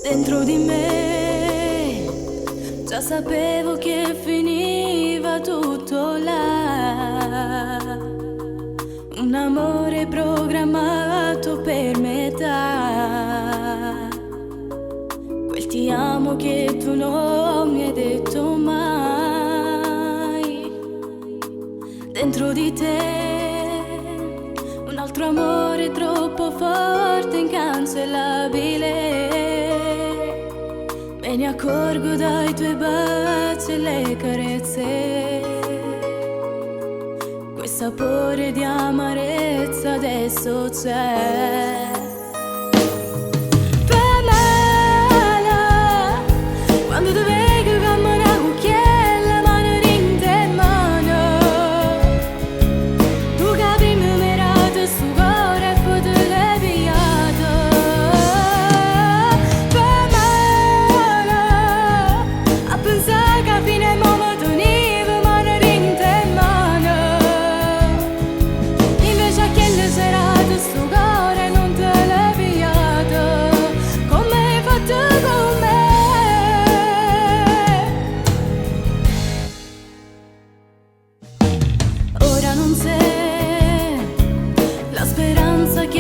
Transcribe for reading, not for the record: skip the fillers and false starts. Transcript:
Dentro di me già sapevo che finiva tutto là. Un amore programmato per metà. Quel ti amo che tu non mi hai detto mai. Dentro di te un altro amore troppo forte, incancellabile. Me ne accorgo dai tuoi baci e le carezze. Quel sapore di amarezza adesso c'è. Fa male quando dovevo camminare con quella mano in te mano. Tu che prima mi rato su cuore e poi te l'hai pigliato. Fa male a pensare che a fine momento veniva mano in te mano. Invece a quelle serate sto cuore non te l'hai pigliato, come hai fatto con me. Ora non c'è la speranza che